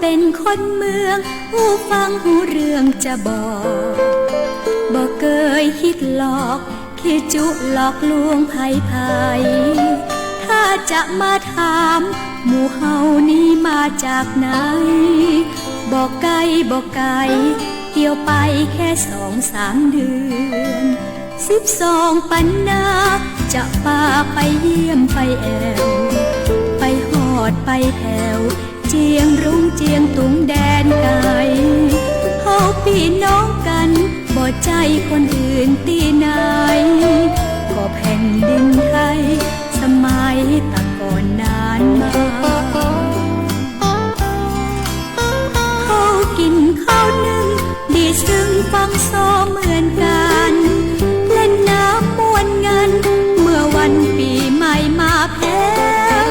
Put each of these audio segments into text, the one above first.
เป็นคนเมืองหูฟังหูเรื่องจะบอกเคยคิดหลอกคิดจุหลอกลวงไผถ้าจะมาถามหมู่เฮานี้มาจากไหนบอกไกลเที่ยวไปแค่2-3 เดือน12 ปันนาจะพาไปเยี่ยมไปแอวไปหอดไปแผ่วเจียงรุ้งเจียงตุงแดนไกลเฮาพี่น้องกันบ่ใจคนอื่นตีไหนก็แผ่นดินไทยสมัยตะก่อนนานมาเขากินข้าวนึ่งดีซึ่งฟังซ้อเหมือนกันเล่นน้ำม่วนกันเมื่อวันปีใหม่มาแพ้ว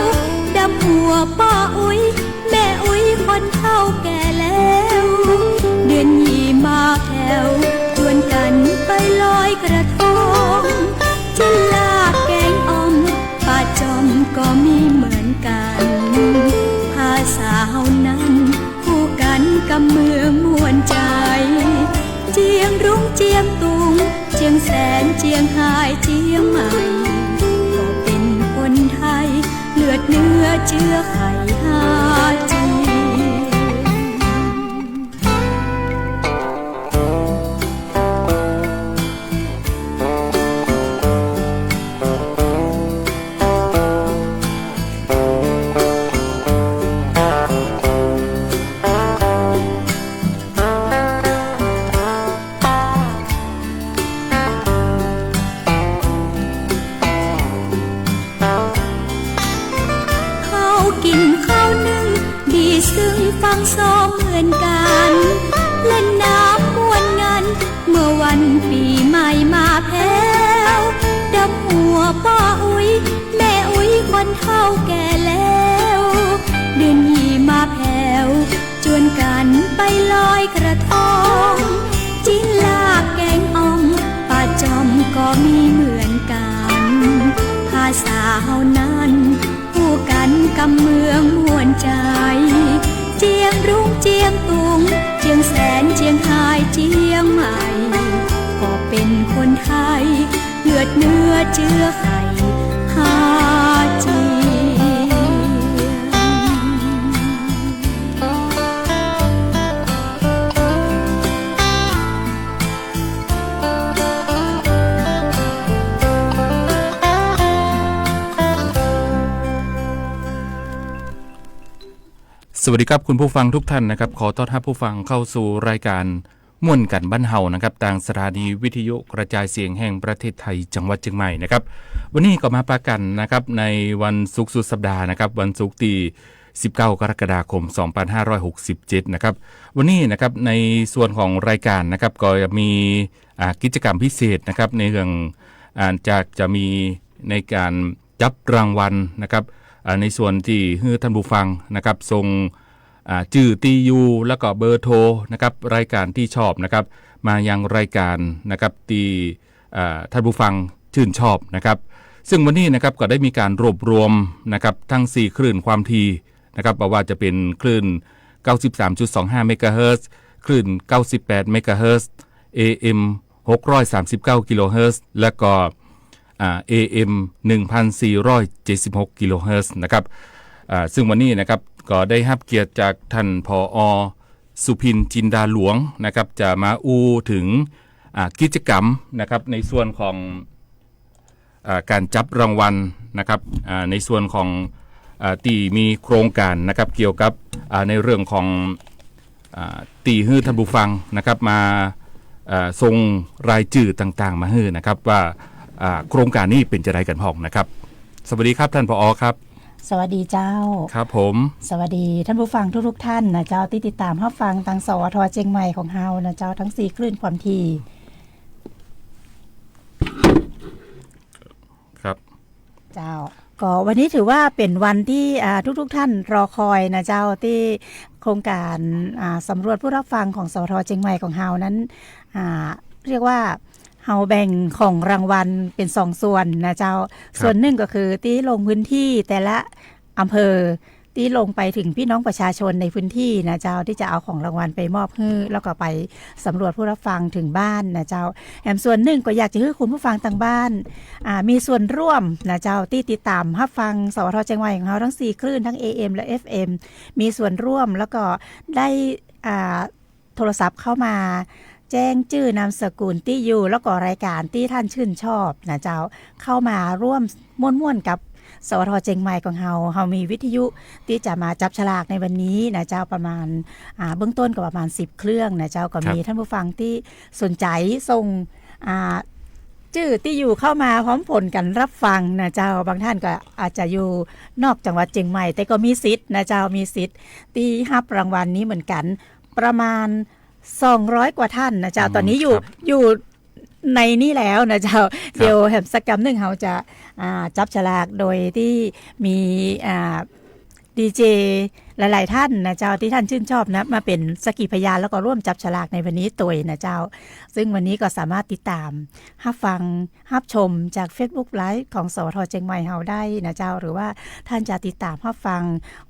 ดำหัวป้าอุ้ยแม่อุ้ยคนเฒ่าแก่แล้วเดือนยี่มาแผ่วชวนกันไปลอยกระทงจินลาแกงอ่อมป้าจอมก็มีเหมือนกันภาษาเฮานั้นคู่กันกับเมืองม่วนใจเจียงรุ้งเจียงตุงเจียงแสนเจียงไฮ้เจียงใหม่ก็เป็นคนไทยเลือดเนื้อเชื้อไขหาจีซึ่งฟังซ้อมเหมือนกันเล่นน้ำม่วนกันเมื่อวันปีใหม่มาแพ้วดำหัวป้าอุ้ยแม่อุ้ยคนเฒ่าแก่แล้วเดือนยี่มาแผ่วชวนกันไปลอยกระทงจินลาแกงอ่อมป้าจอมก็มีเหมือนกันภาษาเฮานั้นคู่กันกับเมืองม่วนใจเจียงรุ้งเจียงตุงเจียงแสนเจียงไฮ้เจียงใหม่ก็เป็นคนไทยเลือดเนื้อเชื้อไขหาจี สวัสดีครับคุณผู้ฟังทุกท่านนะครับขอต้อนรับผู้ฟังเข้าสู่รายการม่วนกันบ้านเฮานะครับทางสถานีวิทยุกระจายเสียงแห่งประเทศไทยจังหวัดเชียงใหม่นะครับวันนี้ก็มาปะกันนะครับในวันศุกร์สุดสัปดาห์นะครับวันศุกร์ที่19 กรกฎาคม 2567นะครับวันนี้นะครับในส่วนของรายการนะครับก็มีกิจกรรมพิเศษนะครับในเรื่องจะมีในการจับรางวัลนะครับในส่วนที่ให้ท่านผู้ฟังนะครับส่งชื่อตียูแล้วก็เบอร์โทรนะครับรายการที่ชอบนะครับมายังรายการนะครับที่ท่านผู้ฟังชื่นชอบนะครับซึ่งวันนี้นะครับก็ได้มีการรวบรวมนะครับทั้ง4คลื่นความถี่นะครับว่าจะเป็นคลื่น 93.25 เมกะเฮิรตซ์คลื่น 98 เมกะเฮิรตซ์ AM 639 กิโลเฮิรตซ์และก็AM 1,476 กิโลเฮิรตซ์นะครับซึ่งวันนี้นะครับก็ได้รับเกียรติจากท่านผอ.สุพินจินดาหลวงนะครับจะมาอู้ถึงกิจกรรมนะครับในส่วนของการจับรางวัลนะครับในส่วนของที่มีโครงการนะครับเกี่ยวกับในเรื่องของตีฮื้อท่านผู้ฟังนะครับมาส่งรายชื่อต่างๆมาฮื้อนะครับว่าโครงการนี้เป็นจะได้กันพ้องนะครับสวัสดีครับท่านผอ.ครับสวัสดีเจ้าครับผมสวัสดีท่านผู้ฟังทุกท่านนะเจ้าที่ติดตามรับฟังทางสวท.เชียงใหม่ของเฮานะเจ้าทั้ง4คลื่นความถี่ครับเจ้าก็วันนี้ถือว่าเป็นวันที่ทุกท่านรอคอยนะเจ้าที่โครงการสำรวจผู้รับฟังของสวท.เชียงใหม่ของเฮานั้นเรียกว่าเฮาแบ่งของรางวัลเป็น2ส่วนนะเจ้าส่วนหนึ่งก็คือที่ลงพื้นที่แต่ละอำเภอ ที่ลงไปถึงพี่น้องประชาชนในพื้นที่นะเจ้าที่จะเอาของรางวัลไปมอบให้แล้วก็ไปสำรวจผู้รับฟังถึงบ้านนะเจ้าแถมส่วนหนึ่งก็อยากจะให้คุณผู้ฟังทางบ้านมีส่วนร่วมนะเจ้าที่ติดตามรับฟังสวทเชียงใหม่ของเราทั้ง4คลื่นทั้ง AM และ FM มีส่วนร่วมแล้วก็ได้โทรศัพท์เข้ามาแจ้งชื่อนามสกุลที่อยู่แล้วก็รายการที่ท่านชื่นชอบนะเจ้าเข้ามาร่วมม่วนๆกับสวทเชียงใหม่ของเรามีวิทยุที่จะมาจับฉลากในวันนี้นะเจ้าประมาณเบื้องต้นก็ประมาณ10เครื่องนะเจ้าก็มีท่านผู้ฟังที่สนใจส่งชื่อที่อยู่เข้ามาพร้อมผลกันรับฟังนะเจ้าบางท่านก็อาจจะอยู่นอกจังหวัดเชียงใหม่แต่ก็มีสิทธิ์นะเจ้ามีสิทธิ์ที่รับรางวัลนี้เหมือนกันประมาณ200กว่าท่านนะเจ้าตอนนี้อยู่ในนี่แล้วนะเจ้าเดี๋ยวแหมสักกรรมหนึ่งเขาจะจับฉลากโดยที่มีดีเจหลายๆท่านนะเจ้าที่ท่านชื่นชอบนะมาเป็นสักขีพยานแล้วก็ร่วมจับฉลากในวันนี้ตัวนะเจ้าซึ่งวันนี้ก็สามารถติดตามรับฟังรับชมจาก Facebook Live ของสวทเชียงใหม่เฮาได้นะเจ้าหรือว่าท่านจะติดตามรับฟัง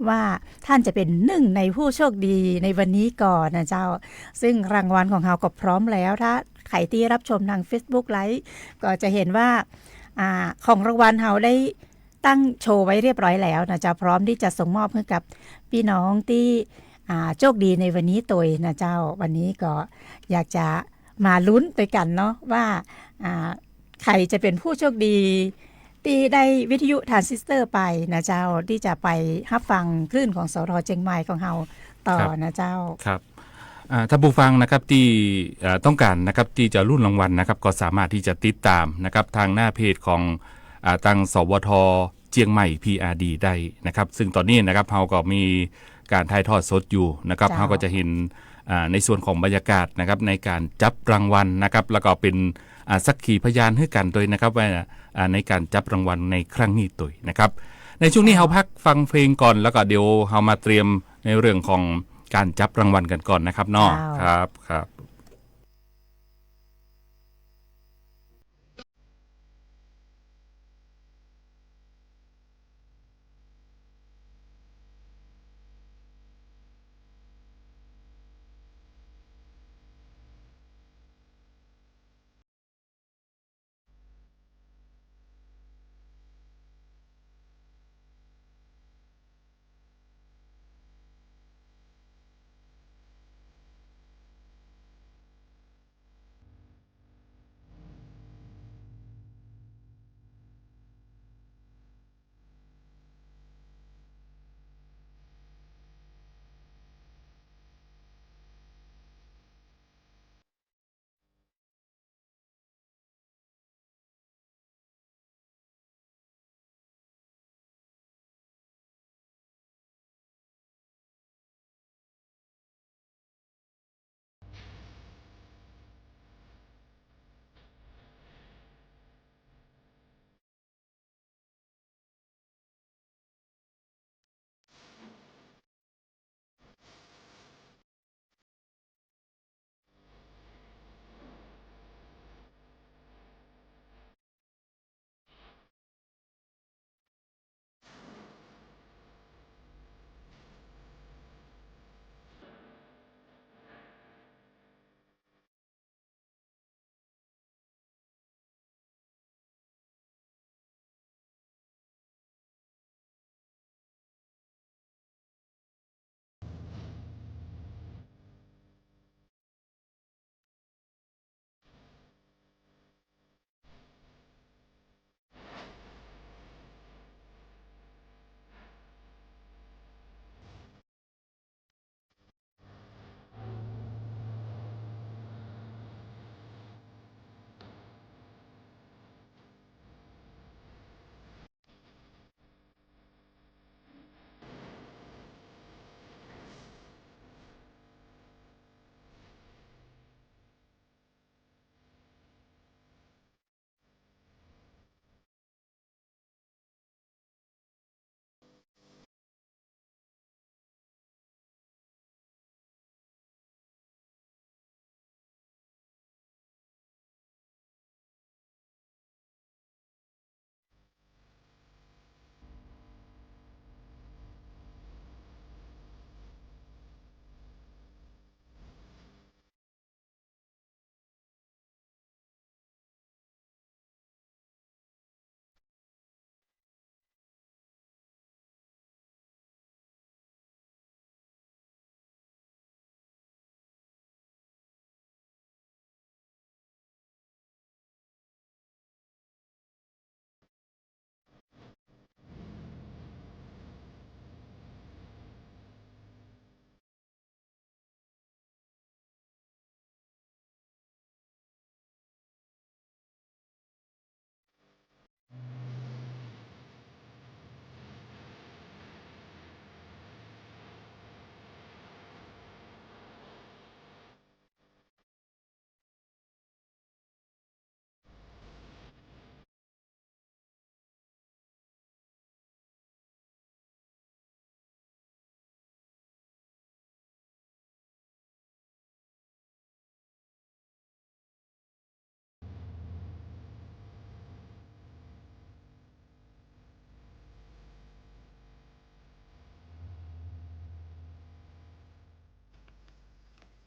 ว่าท่านจะเป็นหนึ่งในผู้โชคดีในวันนี้ก่อนนะเจ้าซึ่งรางวัลของเฮาก็พร้อมแล้วถ้าใครที่รับชมทาง Facebook Live ก็จะเห็นว่าของรางวัลเฮาได้ตั้งโชว์ไว้เรียบร้อยแล้วนะจะพร้อมที่จะส่งมอบให้กับพี่น้องที่โชคดีในวันนี้ตัวนะเจ้าวันนี้ก็อยากจะมาลุ้นด้วยกันเนาะว่าใครจะเป็นผู้โชคดีที่ได้วิทยุทรานซิสเตอร์ไปนะเจ้าที่จะไปรับฟังคลื่นของสทเชียงใหม่ของเฮาต่อนะเจ้าครับถ้าผู้ฟังนะครับที่ต้องการนะครับที่จะรุ่นรางวัลนะครับก็สามารถที่จะติดตามนะครับทางหน้าเพจของทางสวทเชียงใหม่ PRD ได้นะครับซึ่งตอนนี้นะครับเราก็มีการถ่ายทอดสดอยู่นะครับเราก็จะเห็นในส่วนของบรรยากาศนะครับในการจับรางวัลนะครับแล้วก็เป็นสักขีพยานให้กันด้วยนะครับว่าในการจับรางวัลในครั้งนี้ด้วยนะครับในช่วงนี้เราพักฟังเพลงก่อนแล้วก็เดี๋ยวเรามาเตรียมในเรื่องของการจับรางวัลกันก่อนนะครับเนาะครับ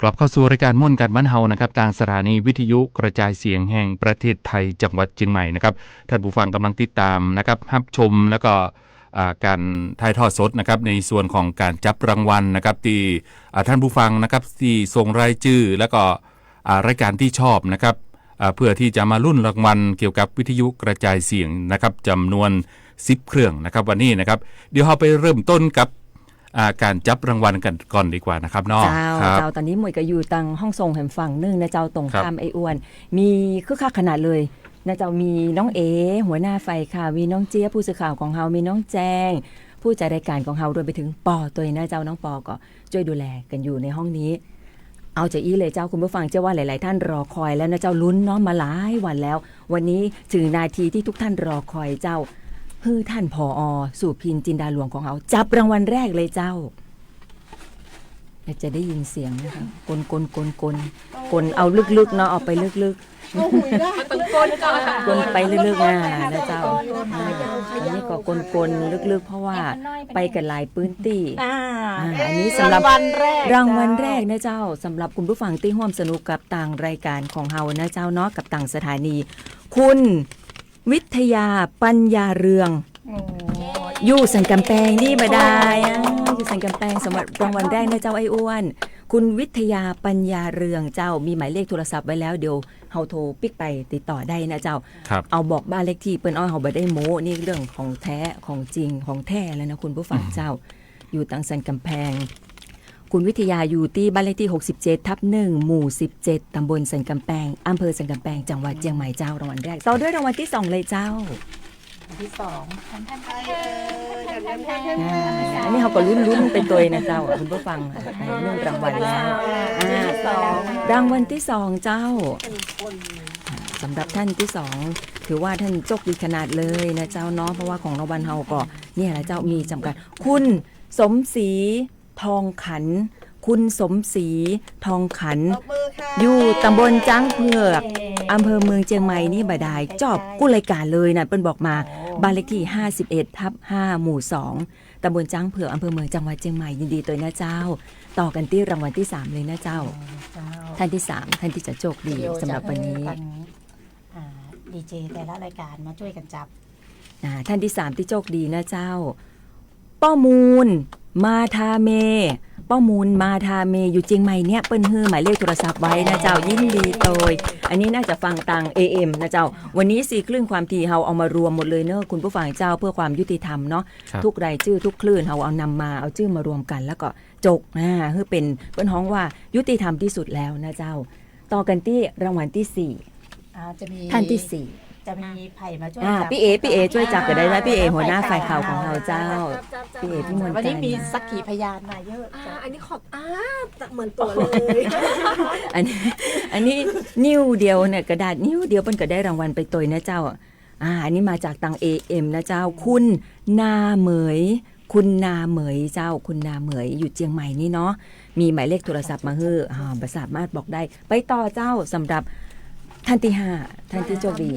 ลับเข้าสู่รายการม่วนกันบ้านเฮานะครับทางสถานีวิทยุกระจายเสียงแห่งประเทศไทยจังหวัดเชียงใหม่นะครับท่านผู้ฟังกำลังติดตามนะครับรับชมแล้วก็การถ่ายทอดสดนะครับในส่วนของการจับรางวัลนะครับที่ท่านผู้ฟังนะครับที่ส่งรายชื่อแล้วก็รายการที่ชอบนะครับเพื่อที่จะมาลุ้นรางวัลเกี่ยวกับวิทยุกระจายเสียงนะครับจำนวน10 เครื่องนะครับวันนี้นะครับเดี๋ยวเราไปเริ่มต้นกับการจับรางวัลกันก่อนดีกว่านะครับน้องเจ้าตอนนี้หมวยก็อยู่ตังห้องทรงแห่งฝั่งนึงนะเจ้าตรงข้ามไอ้อ้วนมีคึกคักขนาดเลยนะเจ้ามีน้องเอหัวหน้าไฟค่ะมีน้องเจี๊ยบผู้สื่อข่าวของเฮามีน้องแจงผู้จัดรายการของเฮารวมไปถึงปอตัวนะเจ้าน้องปอก็ช่วยดูแลกันอยู่ในห้องนี้เอาจากอี้เลยเจ้าคุณผู้ฟังเชื่อว่าหลายๆท่านรอคอยแล้วนะเจ้าลุ้นเนาะมาหลายวันแล้ววันนี้ถึงนาทีที่ทุกท่านรอคอยเจ้าท่านผอ.สุพินจินดาหลวงของเราจับรางวัลแรกเลยเจ้าอยากจะได้ยินเสียงนะคะกลเอาลึกๆเนาะเอาไปลึกๆกลไปลึกๆนะเจ้าอันนี้ก็กลลึกๆเพราะว่าไปกันหลายพื้นที่อันนี้สำหรับรางวัลแรกนะเจ้าสำหรับคุณผู้ฟังที่ร่วมสนุกกับต่างรายการของเฮานะเจ้าเนาะกับต่างสถานีคุณวิทยาปัญญาเรืองอยู่สันกำแพงนี่มาได้อยู่สันกำแพงสำหรับรางวัลแรกนะเจ้าไอ้อ้วนคุณวิทยาปัญญาเรืองเจ้ามีหมายเลขโทรศัพท์ไว้แล้วเดี๋ยวเฮาโทรปิกไปติดต่อได้นะเจ้าเอาบอกบ้านเลขที่เปิ้นเฮาบ่ได้โม้นี่เรื่องของแท้ของจริงของแท้แล้วนะคุณผู้ฟังเจ้าอยู่ตังสันกำแพงคุณวิทยาอยู่ที่บ้านเลขที่67/1หมู่17ตำบลสันกำแพงอำเภอสันกำแพงจังหวัดเชียงใหม่เจ้ารางวัลแรกต่อด้วยรางวัลที่2เลยเจ้าที่2อันนี้เขาก็ลุ้นเป็นตัวนะเจ้าคุณผู้ฟังในเรื่องรางวัลแล้วรางวัลที่2เจ้าสำหรับท่านที่2ถือว่าท่านโชคดีขนาดเลยนะเจ้าเนาะเพราะว่าของรางวัลเฮาก็เนี่ยแหละเจ้ามีจำกัดคุณสมศรีทองขันคุณสมศรีทองขันอยู่ตำบลจ้างเผือกอำเภอเมืองเชียงใหม่นี่บ่ได้จอบกู้รายการเลยนะเปิ้นบอกมาบ้านเลขที่51/5หมู่2ตำบลจ้างเผือกอำเภอเมืองจังหวัดเชียงใหม่ยินดีตัวนะเจ้าต่อกันที่รางวัลที่3เลยนะเจ้าท่านที่3ท่านที่จะโชคดีสำหรับวันนี้ดีเจแต่ละรายการมาช่วยกันจับท่านที่3ที่โชคดีนะเจ้าป้อมูลมาทาเมป้อมูลมาทาเมอยู่เชียงใหม่เนี่ยเปิ้นฮื้อหมายเลขโทรศัพท์ไว้นะเจ้ายินดีโดยอันนี้น่าจะฟังตัง AM นะเจ้าวันนี้4คลื่นความถี่เฮาเอามารวมหมดเลยเนอะคุณผู้ฟังเจ้าเพื่อความยุติธรรมเนาะทุกรายชื่อทุกคลื่นเฮาเอานำมาเอาชื่อมารวมกันแล้วก็จกคือเป็นเปิ้นฮ้องว่ายุติธรรมที่สุดแล้วนะเจ้าต่อกันที่รางวัลที่4จะมีท่านที่4จะมีไผ่มาช่วยจับพี่เอช่วยจับก็ได้ไหมพี่เอหัวหน้าฝ่ายข่าวของเราเจ้าพี่เอพี่มนต์วันนี้มีสักขีพยานมาเยอะอันนี้ขอบเหมือนตัวเลย อันนี้นิ้วเดียวเนี่ยกระดาษนิ้วเดียวเพิ่นก็ได้รางวัลไปตัวนะเจ้าอันนี้มาจากตัง AM นะเจ้าคุณนาเหมยคุณนาเหมยเจ้าคุณนาเหมยอยู่เชียงใหม่นี่เนาะมีหมายเลขโทรศัพท์มาฮื้อสามารถบอกได้ไปต่อเจ้าสำหรับท่านที่5ท่านที่โชคดี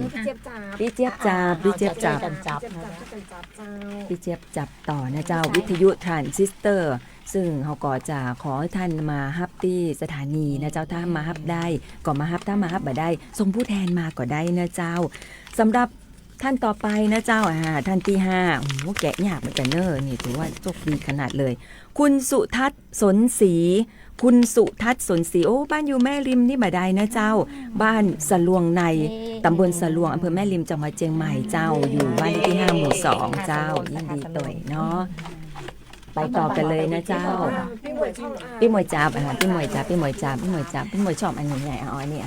พี่เจี๊ยบจับพี่เจี๊ยบจับต่อนะเจ้าวิทยุทรานซิสเตอร์ซึ่งเขาก็จะขอให้ท่านมาฮับที่สถานีนะเจ้าถ้ามาฮับได้ก็มาฮับถ้ามาฮับบ่ได้ส่งผู้แทนมาก็ได้นะเจ้าสำหรับท่านต่อไปนะเจ้าท่านที่5โอ้โหแกะยากเหมือนกันเนอะนี่ถือว่าโชคดีขนาดเลยคุณสุทัศน์สนศรีคุณสุทัศน์สนศรีโอ้บ้านอยู่แม่ริมนี่บ่ได้นะเจ้าบ้านสะลวงในตำบลสะลวงอำเภอแม่ริมจังหวัดเชียงใหม่เจ้าอยู่บ้านเลขที่5หมู่2เจ้ายินดีต่อยเนาะไปต่อกันเลยนะเจ้าพี่หมวยจับพี่หมวยจับพี่หมวยชอบอันนี้ไงอันนี้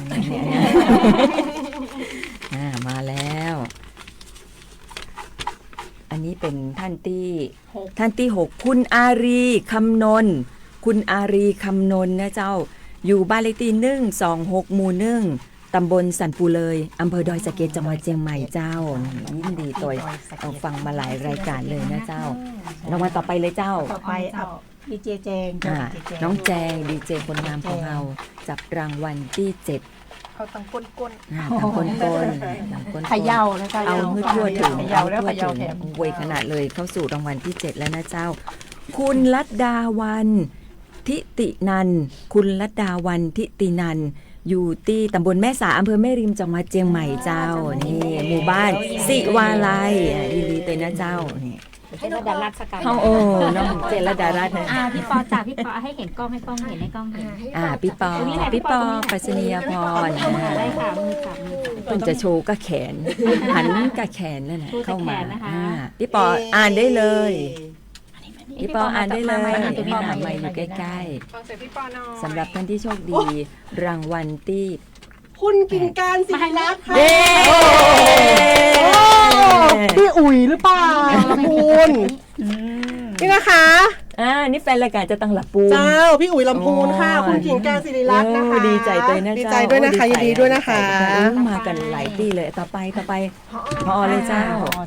มาแล้วอันนี้เป็นท่านที่6คุณอารีคำนนคุณอารีคำนนนะเจ้าอยู่บ้านเลขที่126หมู่1ตำบลสันปูเลยอำเภอดอยสะเก็ดจังหวัดเชียงใหม่เจ้ายินดีตัวเอาฟังมาหลายรายการเลยนะเจ้ารางวัลต่อไปเลยเจ้าต่อไปดีเจแจงน้องแจงดีเจคนงามของเราจับรางวัลที่7เขาตั้งก้นขย่านะเจ้าเอาให้ทั่วถึงอวยขนาดเลยเข้าสู่รางวัลที่7แล้วนะเจ้าคุณลัดดาวัน ทิตินันคุณลัดดาวันทิตินันอยู่ที่ตำบลแม่สาอำเภอแม่ริมจังหวัดเชียงใหม่เจ้านี่หมู่บ้านสิวาลัยยินดีเลยนะเจ้านี่ ให้ระดารัตน์สกาย เขาน้องเจรดารัตน์นะ พี่ปอจ่าพี่ปอให้เห็นกล้องให้กล้องเห็นให้กล้องเห็น พี่ปอปัสนียพร ได้ค่ะมือจับมือจับ เพิ่นจะโชว์ก็แขนหันกับแขนนั่นแหละ โชว์แต่ เข้ามา แขนนะคะ พี่ปออ่านได้เลยพี่ปออ่านได้เลย พี่ มี ปอ หนา มา ใหม่อยู่ใกล้ ฟังเสียงพี่ปอหน่อย ๆสำหรับท่านที่โชคดี รางวัลที่ คุณกิ่งการศิริรักษ์ค่ะ เย้ พี่อุ๋ยหรือเปล่าคุณนี่นะคะ นี่แฟนรายการจะตั้งหลับปูน เจ้าพี่อุ๋ยลำพูนค่ะ คุณกิ่งการศิริรักษ์นะคะ ดีใจด้วยนะ ดี เจ้า ใจด้วยนะคะยินดีด้วยนะคะ มากันหลายที่เลยต่อไปพอเลยเจ้า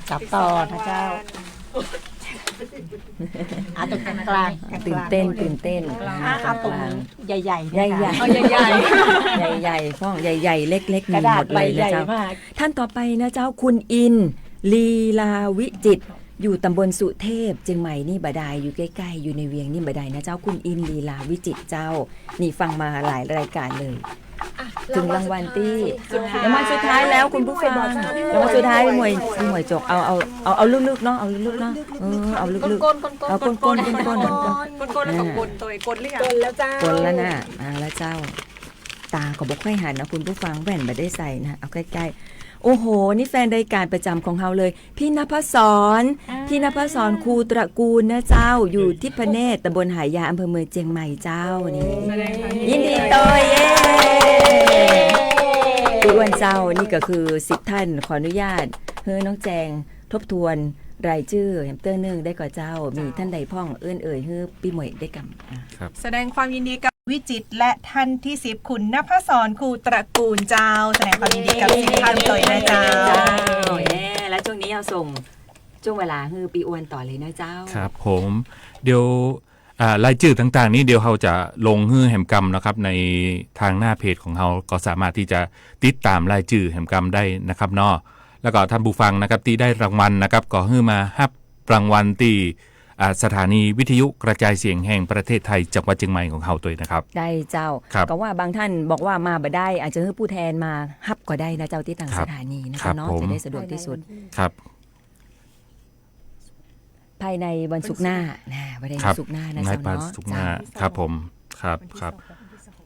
จับต่อนะเจ้าตรงกลางกลาง ตื่นเต้นตรงกลาง ใหญ่ๆ ใหญ่ใหญ่ เอาใหญ่ ใหญ่ๆฟ้องใหญ่ๆเล็กๆ ๆก มี ระดา หม ษ ด ใบ เลย ให นะ ญ่ เจ้า มาก ท่านต่อไปนะเจ้าคุณอินลีลาวิจิตรอยู่ตำบลสุเทพเชียงใหม่นี่บดายอยู่ใกล้ๆอยู่ในเวียงนี่บดายนะเจ้าคุณอินลีลาวิจิตรเจ้านี่ฟังมาหลายรายการเลยถึงรางวัลที่รางวัลสุดท้ายแล้วคุณผู้ฟังรางวัลสุดท้ายมวยจกเอาลึกๆเนาะเอาลึกๆเนาะเอาลึกๆเอาก้นๆก้นๆก้นๆ ก้นแล้วก็กลตัวกลหรือยังกลแล้วจ้า คนแล้วนะแล้วเจ้าตาก็บอกค่อยหันนะคุณผู้ฟังแว่นไม่ได้ใส่นะเอาใกล้ๆโอ้โหนี่แฟนรายการประจำของเราเลยพี่นภศรครูตระกูลนะเจ้าอยู่ที่พระเนตรตำบลหายาอำเภอเมืองเชียงใหม่เจ้านี่ยินดีต้อยเย้ทุกวันเจ้านี่ก็คือ10ท่านขออนุญาตเฮ้น้องแจงทบทวนรายชื่อแฮมเตอร์1ได้ก่อเจ้ามีท่านใดพ่องเอื้อนเอ่ยฮื้อปีหมวยได้กำ แสดงความยินดีกับวิจิตรและท่านที่10คุณณภศรครูตระกูลเจ้า แสดงความยินดีกับ10ท่านต่อยนะเจ้า และช่วงนี้เอาส่งช่วงเวลาฮือปีอวนต่อเลยนะเจ้า ครับผมเดี๋ยวรายชื่อต่างๆนี้เดี๋ยวเราจะลงฮื้อแหมกรรมนะครับในทางหน้าเพจของเราก็สามารถที่จะติดตามรายชื่อแหมกรรมได้นะครับเนาะแล้วก็ท่านผู้ฟังนะครับที่ได้รางวัลนะครับก็ฮื้อมารับรางวัลที่สถานีวิทยุกระจายเสียงแห่งประเทศไทยจังหวัดเชียงใหม่ของเราตัวนะครับได้เจ้า ครับ ก็ว่าบางท่านบอกว่ามาบ่ได้อาจจะให้ผู้แทนมาฮับก็ได้นะเจ้าที่ต่าง ครั ส บ ถานีนะ ครั คะ บ เนาะ ผม จะได้สะดวกที่สุด ครับ ภายในวันศุกร์หน้าวันใน ครั วันศุกร์หน้านะ ใน เจ้า ปา เนาะ สุกหน้าครับผมครับ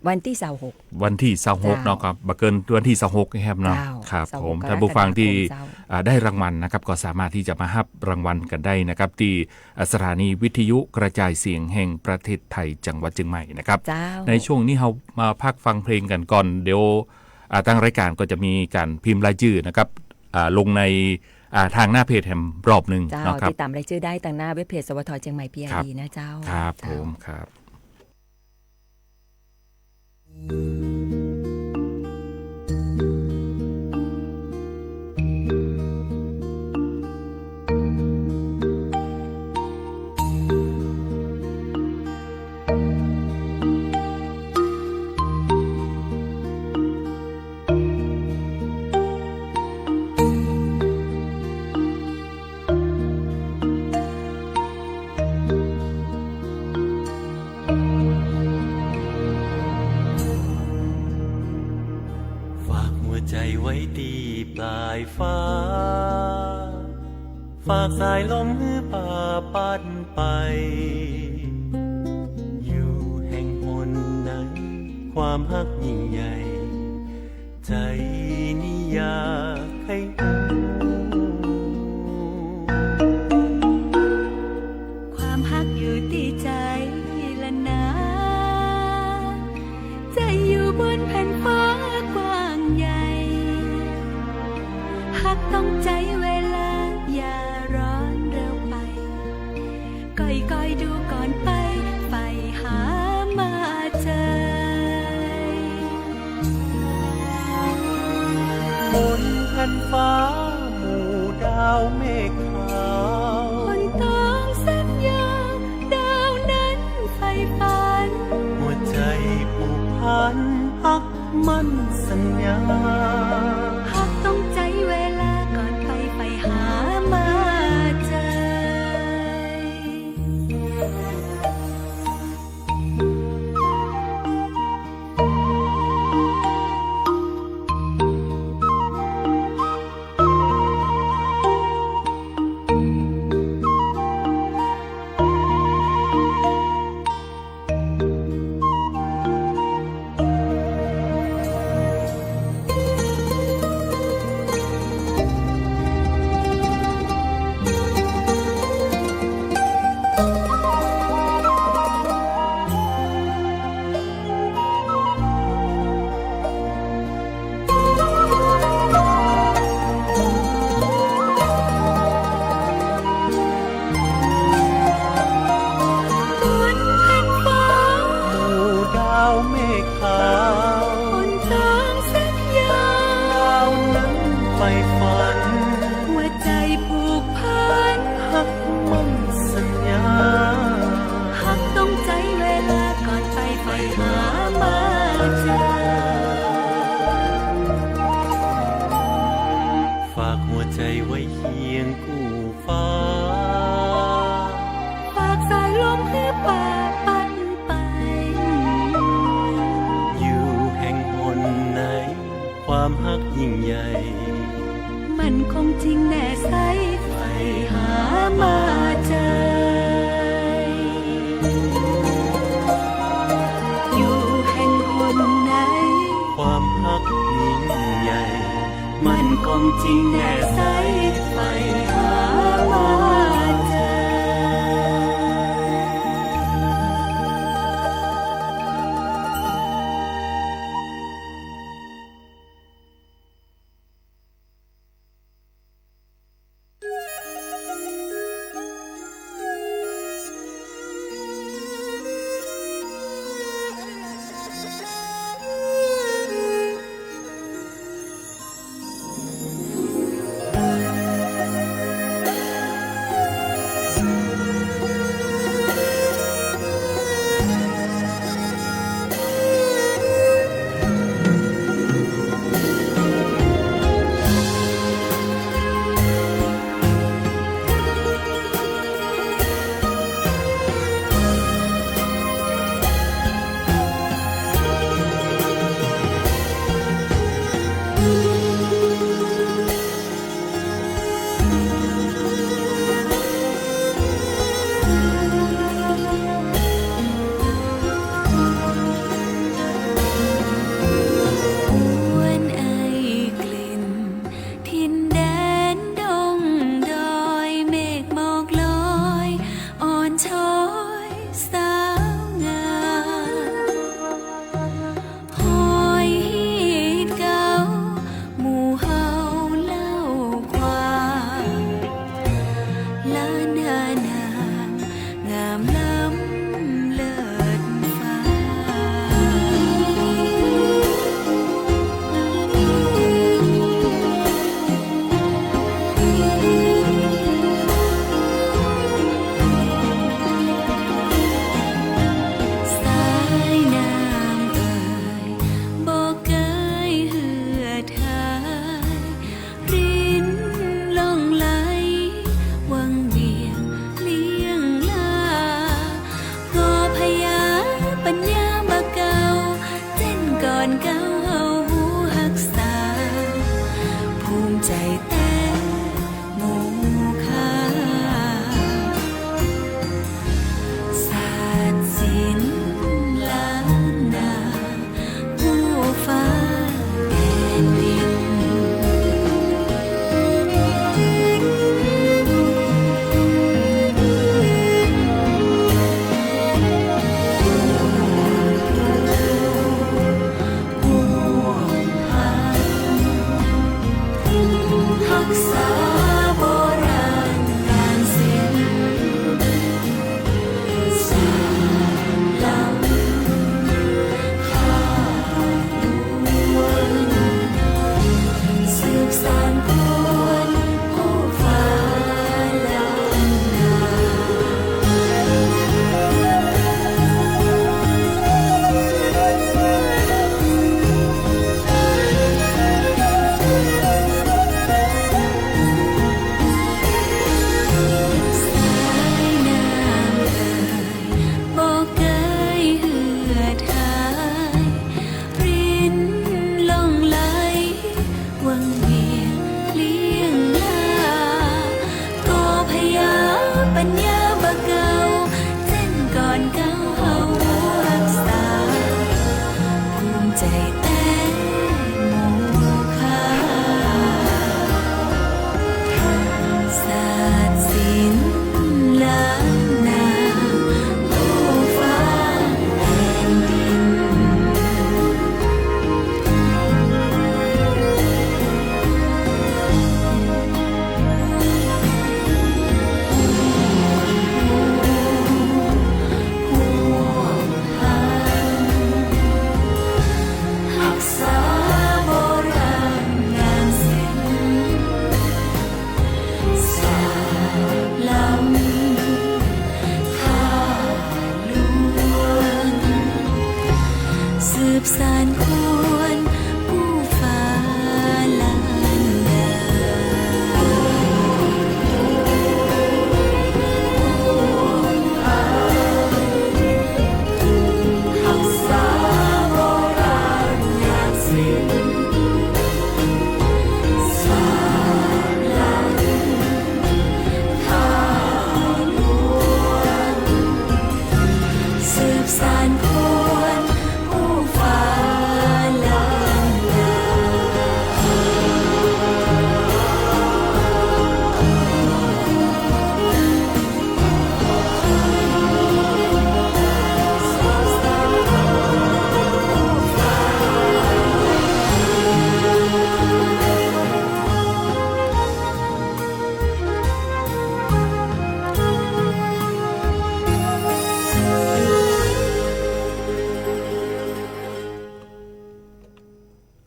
วันที่26 วันที่26เนาะครับบักเกินวันที่26ครับเนาะ เจ้า ครับ 26 ผมท่านผู้ฟังที่ กรกฎาคมเจ้า ได้รางวัลนะครับก็สามารถที่จะมารับรางวัลกันได้นะครับที่สถานีวิทยุกระจายเสียงแห่งประเทศไทยจังหวัดเชียงใหม่นะครับ เจ้า ในช่วงนี้เรามาพักฟังเพลงกันก่อนเดี๋ยวทางรายการก็จะมีการพิมพ์รายชื่อนะครับลงในทางหน้าเพจแห่งรอบหนึ่ง เจ้า เนาะครับ ติดตามรายชื่อได้ทางหน้าเว็บเพจสวทเชียงใหม่ ครับ PRD นะเจ้า ครับผ เจ้า มครับ ฝากหัวใจไว้ตีปลายฟ้า ฝากสายลมหือป่าปัดไป อยู่แห่งหนไหนความฮักยิ่งใหญ่ ใจนี้อยากให้รู้ ความฮักอยู่ที่ใจละนะใจอยู่บนแผ่นฟ้ากว้างใหญ่ฮักต้องใจเวลาอย่าร้อนเร็วไปก้อยๆดูก่อนไปไปหามาเจอบ นแผ่นฟ้าหมู่ดาวเมฆขาว คนต้องเส้นยาวดาวนั้นไฟฝัน หัวใจผูกพันฮักมันสัญญา หากต้องใจเวลาก่อนไปหามาเจอ มเพื่อป่าปันไป อยู่แห่งหนไหนความฮักยิ่งใหญ่ มันคงจริงแน่ใสไฟหามาเจออยู่แห่งหนไหน ความฮักยิ่งใหญ่ มันคงจริงแน่ใสไฟหามาเจอ เ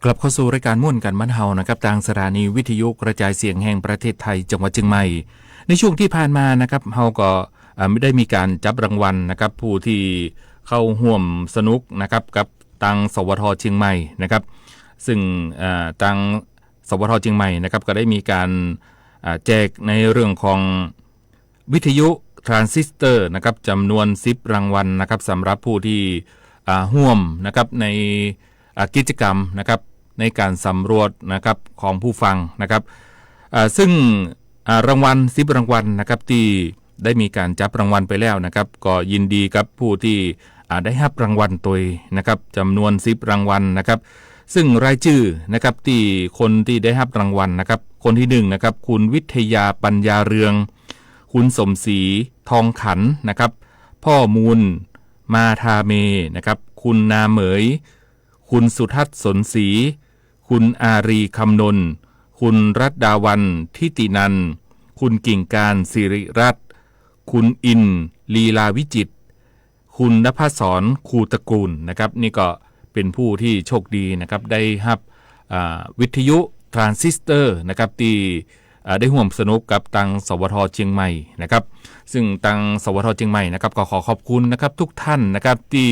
กลับเข้าสู่รายการม่วนกันบ้านเฮานะครับทางสถานีวิทยุกระจายเสียงแห่งประเทศไทยจังหวัดเชียงใหม่ในช่วงที่ผ่านมานะครับเฮาก็ไม่ได้มีการจับรางวัลนะครับผู้ที่เข้าร่วมสนุกนะครับกับทางสวทเชียงใหม่นะครับซึ่งทางสวทเชียงใหม่นะครับก็ได้มีการแจกในเรื่องของวิทยุทรานซิสเตอร์นะครับจำนวน10รางวัลนะครับสำหรับผู้ที่ร่วมนะครับในกิจกรรมนะครับในการสำรวจนะครับของผู้ฟังนะครับซึ่งรางวัล10รางวัลนะครับที่ได้มีการจับรางวัลไปแล้วนะครับก็ยินดีกับผู้ที่ได้รับรางวัลตัวนะครับจำนวน10รางวัลนะครับซึ่งรายชื่อนะครับที่คนที่ได้รับรางวัลนะครับคนที่1นะครับคุณวิทยาปัญญาเรืองคุณสมศรีทองขันนะครับพ่อมูลมาทาเมนะครับคุณนาเหมยคุณสุทัศน์สนศรีคุณอารีคำนนท์คุณรัตดาวันทิตินันท์คุณกิ่งการสิริรัตน์คุณอินลีลาวิจิตรคุณณภศรคูตระกูลนะครับนี่ก็เป็นผู้ที่โชคดีนะครับได้รับวิทยุทรานซิสเตอร์นะครับที่ได้ร่วมสนุกกับทางสวทเชียงใหม่นะครับซึ่งทางสวทเชียงใหม่นะครับก็ขอขอบคุณนะครับทุกท่านนะครับที่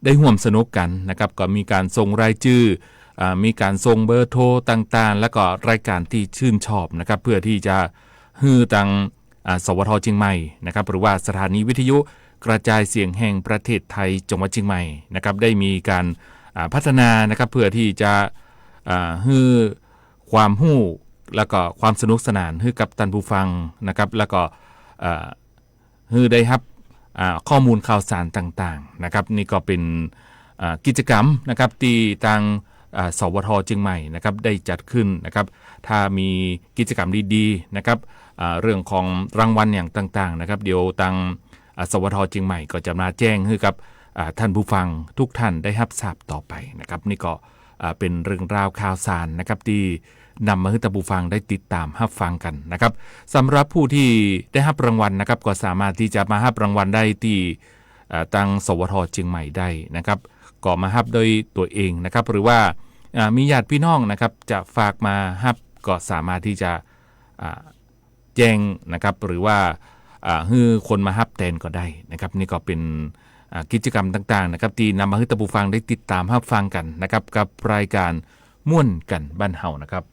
ได้ร่วมสนุกกันนะครับก็มีการส่งรายชื่อมีการส่งเบอร์โทรต่างๆแล้วก็รายการที่ชื่นชอบนะครับเพื่อที่จะฮือทางสวทเชียงใหม่นะครับหรือว่าสถานีวิทยุกระจายเสียงแห่งประเทศไทยจังหวัดเชียงใหม่นะครับได้มีการพัฒนานะครับเพื่อที่จะฮือความฮู้แล้วก็ความสนุกสนานให้กับท่านผู้ฟังนะครับแล้วก็ฮือได้รับข้อมูลข่าวสารต่างๆนะครับนี่ก็เป็นกิจกรรมนะครับที่ทางสวทเชียงใหม่นะครับได้จัดขึ้นนะครับถ้ามีกิจกรรมดีๆนะครับเรื่องของรางวัลอย่างต่างๆนะครับเดี๋ยวทางสวทเชียงใหม่ก็จะมาแจ้งให้กับท่านผู้ฟังทุกท่านได้รับทราบต่อไปนะครับนี่ก็เป็นเรื่องราวข่าวสารนะครับที่นำมาให้ท่านผู้ฟังได้ติดตามรับฟังกันนะครับสำหรับผู้ที่ได้รับรางวัลนะครับก็สามารถที่จะมารับรางวัลได้ที่ทางสวทเชียงใหม่ได้นะครับก็มารับโดยตัวเองนะครับหรือว่ามีญาติพี่น้องนะครับจะฝากมารับก็สามารถที่จะแจ้งนะครับหรือว่าให้คนมารับแทนก็ได้นะครับนี่ก็เป็นกิจกรรมต่างๆนะครับที่นำมาให้ท่านผู้ฟังได้ติดตามรับฟังกันนะครับกับรายการม่วนกันบ้านเฮานะครับ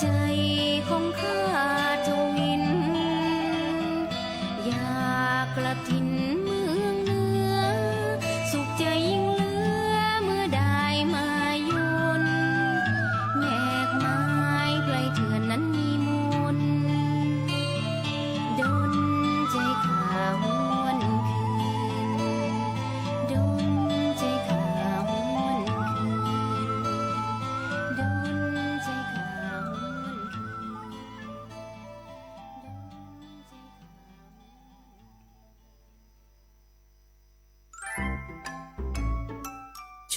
ใจของข้าทวินอยาก ลับถิ่นเมืองเหนือสุขใจยิ่งเหลือเมื่อได้มาโยนแมกไม้ไกลเถื่อนนั้นมีมนต์ดนใจข้าหวนคืนดนใจข้าหวนคืนดนใจข้าหวนคืน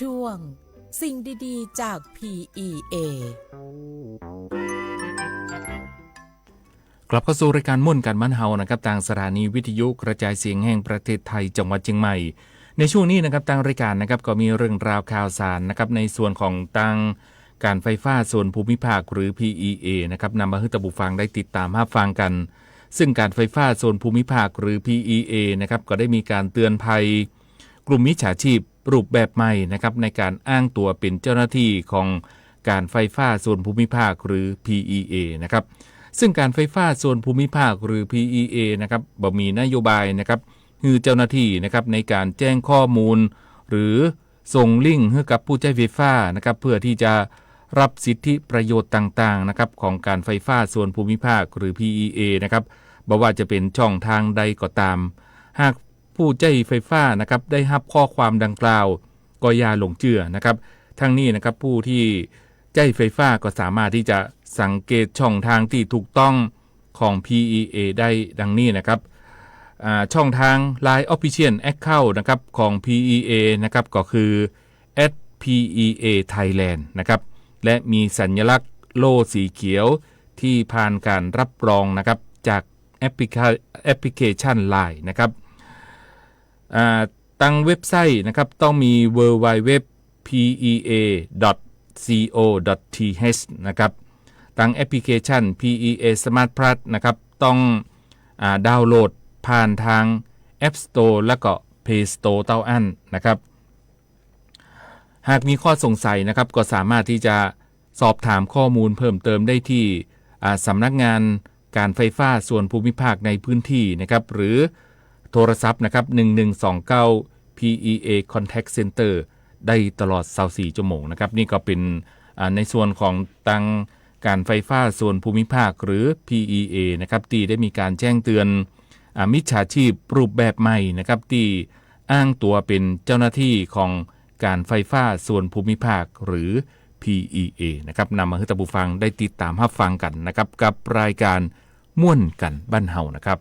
ช่วงสิ่งดีๆจาก PEA กลับเข้าสู่รายการม่วนกันบ้านเฮานะครับทางสถานีวิทยุกระจายเสียงแห่งประเทศไทยจังหวัดเชียงใหม่ในช่วงนี้นะครับทางรายการนะครับก็มีเรื่องราวข่าวสารนะครับในส่วนของทางการไฟฟ้าส่วนภูมิภาคหรือ PEA นะครับนำมาให้ท่านผู้ฟังได้ติดตามรับฟังกันซึ่งการไฟฟ้าส่วนภูมิภาคหรือ PEA นะครับก็ได้มีการเตือนภัยกลุ่มมิจฉาชีพรูปแบบใหม่นะครับในการอ้างตัวเป็นเจ้าหน้าที่ของการไฟฟ้าส่วนภูมิภาคหรือ PEA นะครับซึ่งการไฟฟ้าส่วนภูมิภาคหรือ PEA นะครับบ่มีนโยบายนะครับคือเจ้าหน้าที่นะครับในการแจ้งข้อมูลหรือส่งลิงก์ให้กับผู้ใช้ไฟฟ้านะครับเพื่อที่จะรับสิทธิประโยชน์ต่างๆนะครับของการไฟฟ้าส่วนภูมิภาคหรือ PEA นะครับบ่ว่าจะเป็นช่องทางใดก็ตามหากผู้ใช้ไฟฟ้านะครับได้รับข้อความดังกล่าวก็อย่าหลงเชื่อนะครับทั้งนี้นะครับผู้ที่ใช้ไฟฟ้าก็สามารถที่จะสังเกตช่องทางที่ถูกต้องของ PEA ได้ดังนี้นะครับช่องทาง Line Official Account นะครับของ PEA นะครับก็คือ @PEA Thailand นะครับและมีสัญลักษณ์โล่สีเขียวที่ผ่านการรับรองนะครับจากแอปพลิเคชัน Line นะครับตั้งเว็บไซต์นะครับต้องมี www.pea.co.th นะครับตั้งแอปพลิเคชัน PEA Smart Plus นะครับต้องดาวน์โหลดผ่านทาง App Store และก็ Play Store เต้าอั้นนะครับหากมีข้อสงสัยนะครับก็สามารถที่จะสอบถามข้อมูลเพิ่มเติมได้ที่สำนักงานการไฟฟ้าส่วนภูมิภาคในพื้นที่นะครับหรือโทรศัพท์นะครับ1129 PEA Contact Center ได้ตลอด24ชั่วโมงนะครับนี่ก็เป็นในส่วนของตังการไฟฟ้าส่วนภูมิภาคหรือ PEA นะครับที่ได้มีการแจ้งเตือนมิจฉาชีพรูปแบบใหม่นะครับที่อ้างตัวเป็นเจ้าหน้าที่ของการไฟฟ้าส่วนภูมิภาคหรือ PEA นะครับนำมาให้ท่านผู้ฟังได้ติดตามรับฟังกันนะครับกับรายการม่วนกันบ้านเฮานะครับ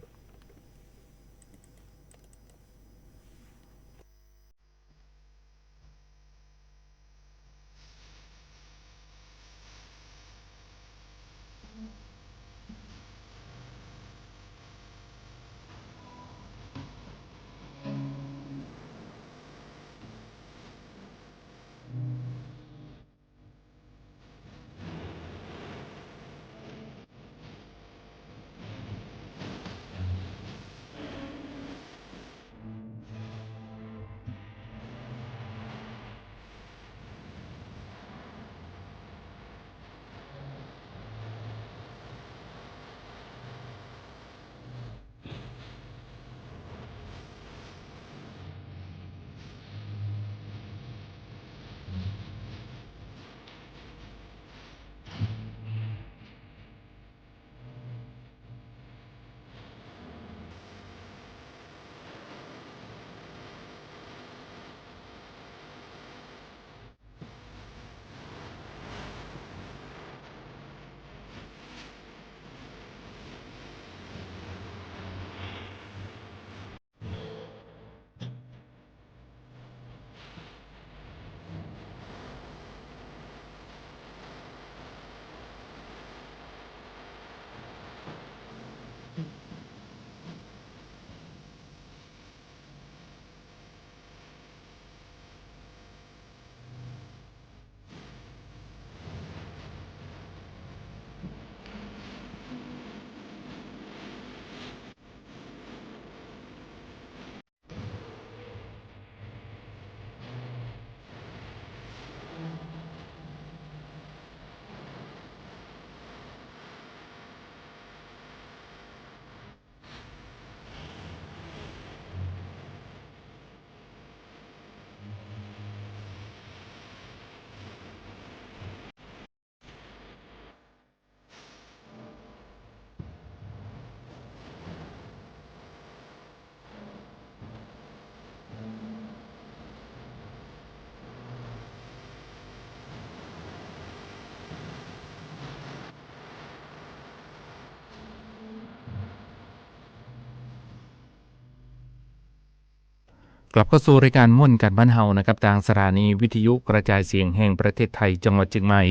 กลับเข้าสู่รายการม่วนกันบ้านเฮานะครับทางสถานีวิทยุกระจายเสียงแห่งประเทศไทยจังหวัดเชียงใหม่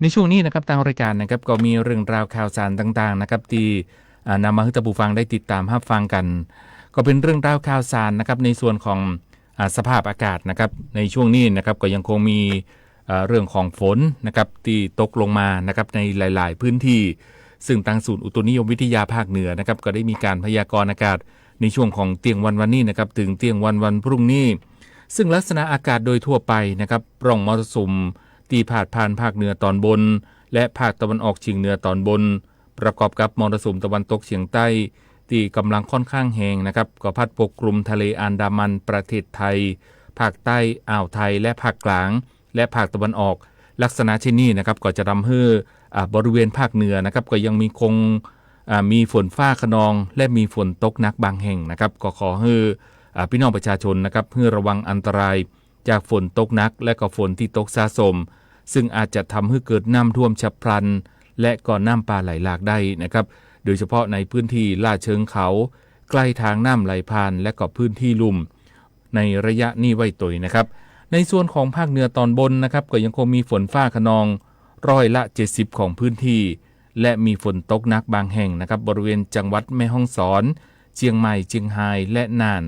ในช่วงนี้นะครับทางรายการนะครับก็มีเรื่องราวข่าวสารต่างๆนะครับที่นำมาให้ท่านผู้ฟังได้ติดตามรับฟังกันก็เป็นเรื่องราวข่าวสารนะครับในส่วนของสภาพอากาศนะครับในช่วงนี้นะครับก็ยังคงมีเรื่องของฝนนะครับที่ตกลงมานะครับในหลายๆพื้นที่ซึ่งทางศูนย์อุตุนิยมวิทยาภาคเหนือนะครับก็ได้มีการพยากรณ์อากาศในช่วงของเที่ยงวันนี้นะครับถึงเที่ยงวันพรุ่งนี้ซึ่งลักษณะอากาศโดยทั่วไปนะครับร่องมรสุมที่พาดผ่านภาคเหนือตอนบนและภาคตะวันออกเฉียงเหนือตอนบนประกอบกับมรสุมตะวันตกเฉียงใต้ที่กำลังค่อนข้างแรงนะครับก็พัดปกคลุมทะเลอันดามันประเทศไทยภาคใต้อ่าวไทยและภาคกลางและภาคตะวันออกลักษณะเช่นนี้นะครับก็จะทำให้บริเวณภาคเหนือนะครับก็ยังมีฝนฟ้าคะนองและมีฝนตกหนักบางแห่งนะครับก็ขอให้พี่น้องประชาชนนะครับเพื่อระวังอันตรายจากฝนตกหนักและก็ฝนที่ตกสะสมซึ่งอาจจะทำให้เกิดน้ำท่วมฉับพลันและก็น้ำป่าไหลหลากได้นะครับโดยเฉพาะในพื้นที่ลาดเชิงเขาใกล้ทางน้ำไหลผ่านและก็พื้นที่ลุ่มในระยะนี้ไว้ตัวนะครับในส่วนของภาคเหนือตอนบนนะครับก็ยังคงมีฝนฟ้าคะนอง70%ของพื้นที่และมีฝนตกหนักบางแห่งนะครับบริเวณจังหวัดแม่ฮ่องสอนเชียงใหม่เชียงรายและน่าน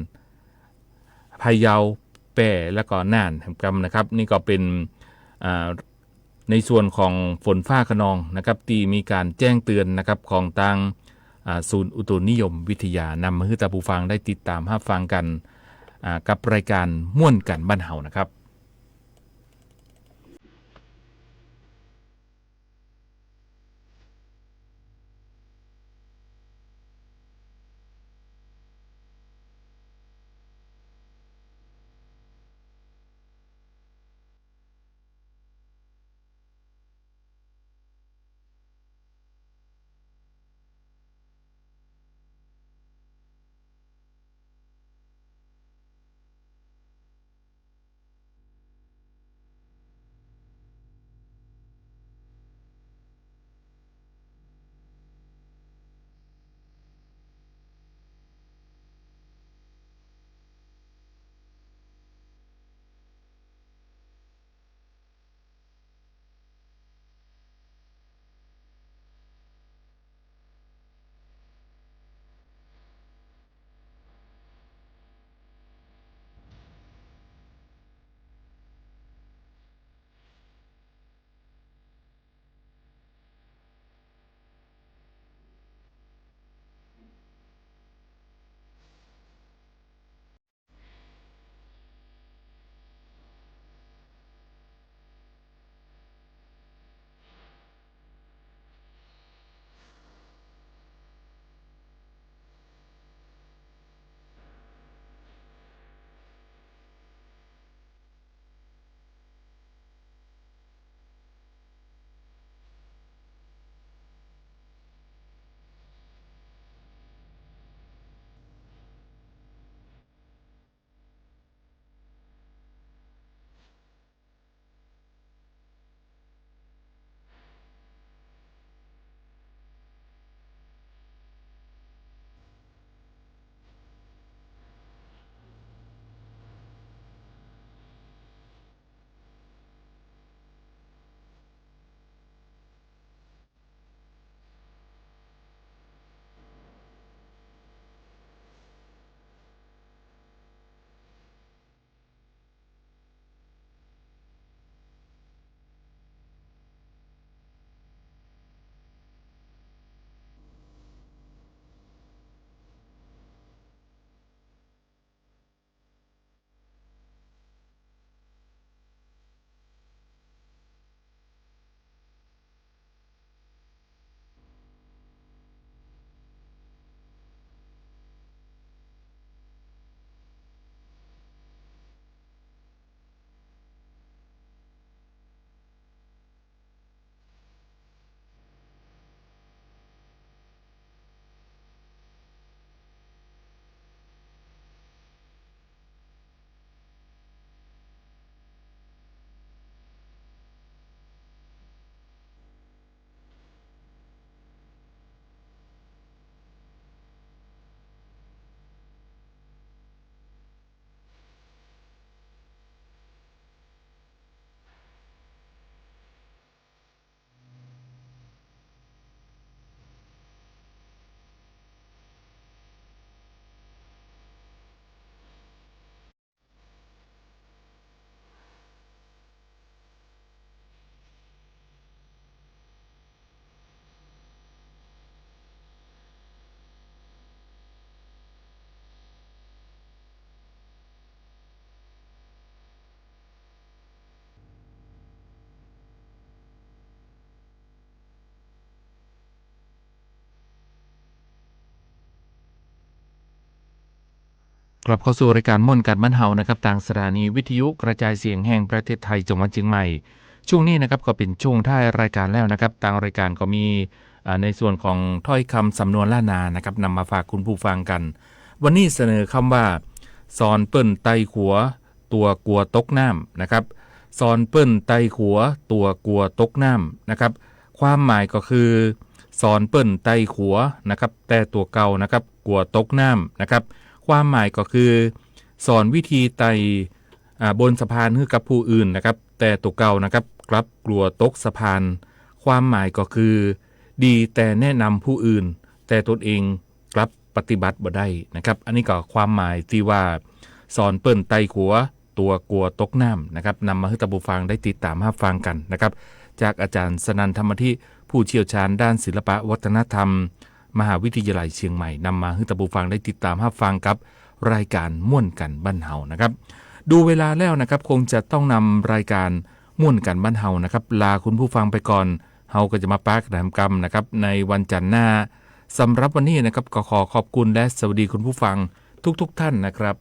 พะเยาแปร่และก็น่านนะครับนี่ก็เป็นในส่วนของฝนฟ้าคะนองนะครับที่มีการแจ้งเตือนนะครับของทางศูนย์อุตุนิยมวิทยานำมาให้ท่านผู้ฟังได้ติดตามรับฟังกันกับรายการม่วนกันบ้านเฮานะครับ กลับเข้าสู่รายการม่วนกันบ้านเฮานะครับทางสถานีวิทยุกระจายเสียงแห่งประเทศไทยจังหวัดเชียงใหม่ช่วงนี้นะครับก็เป็นช่วงท้ายรายการแล้วนะครับทางรายการก็มีในส่วนของถ้อยคำสำนวนล้านนานะครับนำมาฝากคุณผู้ฟังกัน วันนี้เสนอคำว่าซอนเปิ้นไตขัวตัวกลัวตกน้ำนะครับซอนเปิ้นไตขัวตัวกลัวตกน้ำนะครับความหมายก็คือซอนเปิ้นไตขัวนะครับแต่ตัวเก่านะครับกลัวตกน้ำนะครับความหมายก็คือสอนวิธีไต่บนสะพานให้กับผู้อื่นนะครับแต่ตัวเก่านะครับกลับกลัวตกสะพานความหมายก็คือดีแต่แนะนำผู้อื่นแต่ตนเองกลับปฏิบัติบ่ได้นะครับอันนี้ก็ความหมายที่ว่าสอนเปิ้นไต่ขัวตัวกลัวตกน้ำนะครับนำมาให้ท่านผู้ฟังได้ติดตามรับฟังกันนะครับจากอาจารย์สนันธรรมธิผู้เชี่ยวชาญด้านศิลปะวัฒนธรรมมหาวิทยาลัยเชียงใหม่นำมาให้ท่านผู้ฟังได้ติดตามรับฟังกับรายการม่วนกันบ้านเฮานะครับดูเวลาแล้วนะครับคงจะต้องนำรายการม่วนกันบ้านเฮานะครับลาคุณผู้ฟังไปก่อนเฮาก็จะมาปากแหลมกรรมนะครับในวันจันทร์หน้าสำหรับวันนี้นะครับก็ขอขอบคุณและสวัสดีคุณผู้ฟังทุกท่านนะครับ